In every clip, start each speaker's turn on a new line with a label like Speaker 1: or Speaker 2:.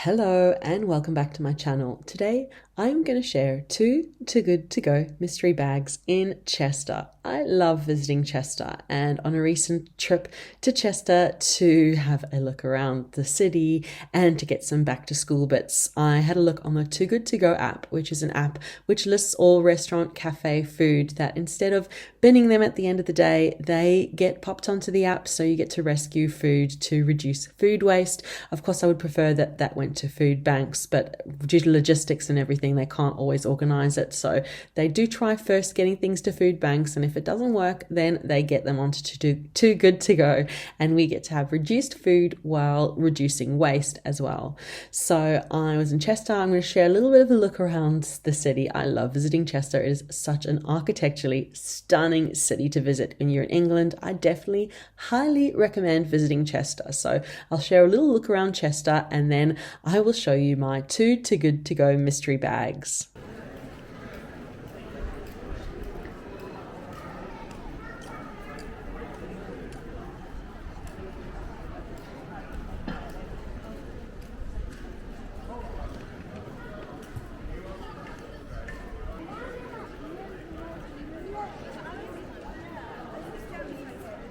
Speaker 1: Hello and welcome back to my channel. Today I'm going to share two Too Good To Go mystery bags in Chester. I love visiting Chester, and on a recent trip to Chester to have a look around the city and to get some back to school bits, I had a look on the Too Good To Go app, which is an app which lists all restaurant cafe food that instead of binning them at the end of the day, they get popped onto the app, so you get to rescue food to reduce food waste. Of course, I would prefer that that went to food banks, but due to logistics and everything, they can't always organize it. So they do try first getting things to food banks, and if it doesn't work, then they get them onto Too Good To Go, and we get to have reduced food while reducing waste as well. So I was in Chester. I'm going to share a little bit of a look around the city. I love visiting Chester. It is such an architecturally stunning city to visit. When you're in England, I definitely highly recommend visiting Chester. So I'll share a little look around Chester, and then I will show you my two Too Good To Go mystery bags.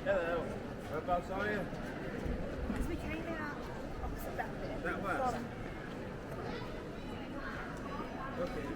Speaker 2: Hello. Whereabouts are you?
Speaker 3: Because we came out opposite that bit.
Speaker 2: That works.
Speaker 3: From
Speaker 2: Okay.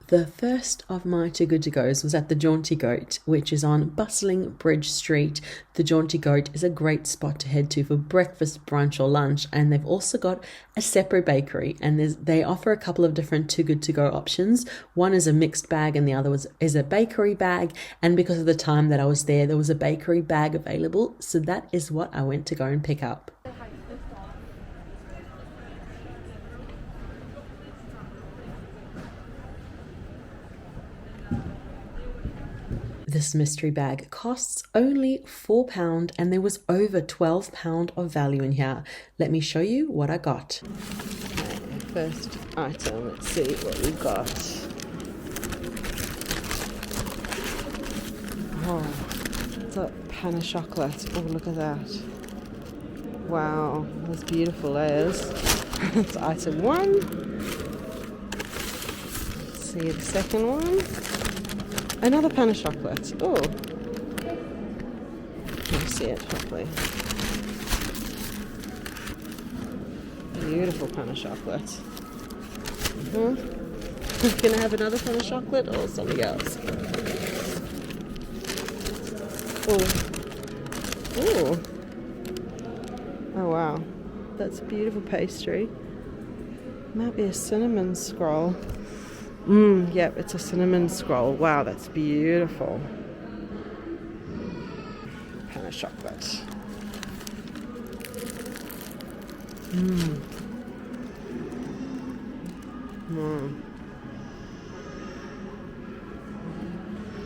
Speaker 1: The first of my Too Good To Goes was at the Jonty Goat, which is on bustling Bridge Street. The Jonty Goat is a great spot to head to for breakfast, brunch or lunch, and they've also got a separate bakery, and they offer a couple of different Too Good To Go options. One is a mixed bag and the other is a bakery bag, and because of the time that I was there was a bakery bag available, so that is what I went to go and pick up. This mystery bag costs only £4 and there was over £12 of value in here. Let me show you what I got. Okay, first item, let's see what we got. Oh, it's a pan of chocolate. Oh, look at that. Wow, that's beautiful layers. That's item one. Let's see the second one. Another pan of chocolate. Oh, can you see it hopefully? Beautiful pan of chocolate. Can I have another pan of chocolate or something else? Oh, oh wow, that's a beautiful pastry. Might be a cinnamon scroll. Yep, it's a cinnamon scroll. Wow, that's beautiful. Pan of chocolate.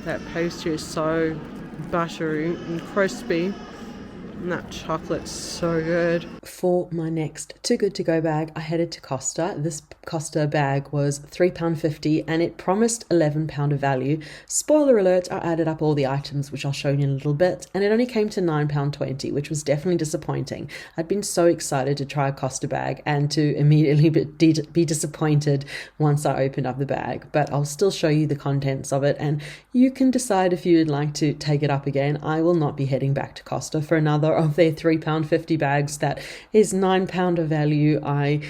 Speaker 1: That pastry is so buttery and crispy. And that chocolate's so good. For my next Too Good To Go bag, I headed to Costa. This Costa bag was £3.50 and it promised £11 of value. Spoiler alert, I added up all the items, which I'll show you in a little bit, and it only came to £9.20, which was definitely disappointing. I'd been so excited to try a Costa bag and to immediately be disappointed once I opened up the bag, but I'll still show you the contents of it and you can decide if you'd like to take it up again. I will not be heading back to Costa for another of their £3.50 bags that is £9 of value. I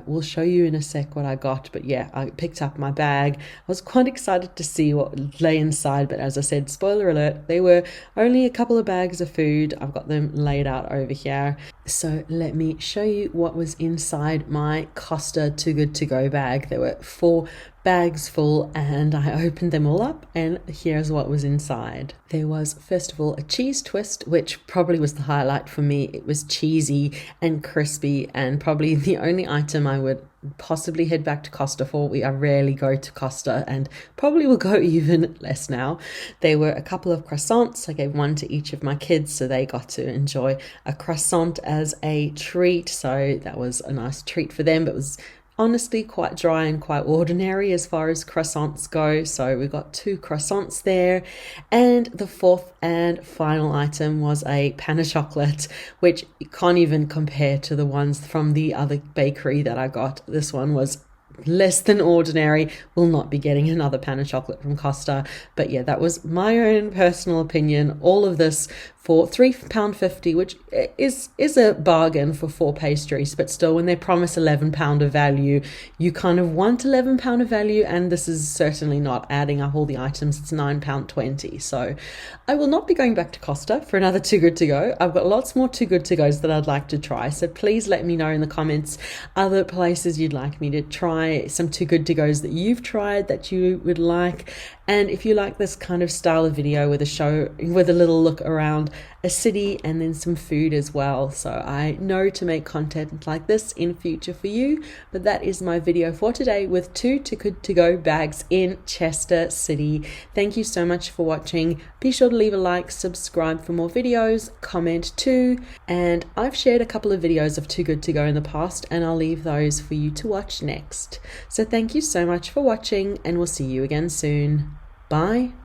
Speaker 1: will show you in a sec what I got, but yeah, I picked up my bag. I was quite excited to see what lay inside, but as I said, spoiler alert, they were only a couple of bags of food. I've got them laid out over here, so let me show you what was inside my Costa Too Good To Go bag. There were 4 bags full and I opened them all up and here's what was inside. There was first of all a cheese twist, which probably was the highlight for me. It was cheesy and crispy and probably the only item I would possibly head back to Costa for. I rarely go to Costa and probably will go even less now. There were a couple of croissants. I gave one to each of my kids so they got to enjoy a croissant as a treat, so that was a nice treat for them. But it was honestly quite dry and quite ordinary as far as croissants go, so we got 2 croissants there. And the fourth and final item was a pan of chocolate, which can't even compare to the ones from the other bakery that I got. This one was less than ordinary. Will not be getting another pan of chocolate from Costa, but yeah, that was my own personal opinion. All of this for £3.50, which is a bargain for 4 pastries, but still, when they promise £11 of value, you kind of want £11 of value, and this is certainly not adding up all the items. It's £9.20. So I will not be going back to Costa for another Too Good To Go. I've got lots more Too Good To Goes that I'd like to try, so please let me know in the comments other places you'd like me to try, some Too Good To Goes that you've tried that you would like. And if you like this kind of style of video with a little look around a city and then some food as well, so I know to make content like this in future for you. But that is my video for today with 2 Too Good To Go bags in Chester City. Thank you so much for watching. Be sure to leave a like, subscribe for more videos, comment too, and I've shared a couple of videos of Too Good To Go in the past and I'll leave those for you to watch next. So thank you so much for watching and we'll see you again soon. Bye.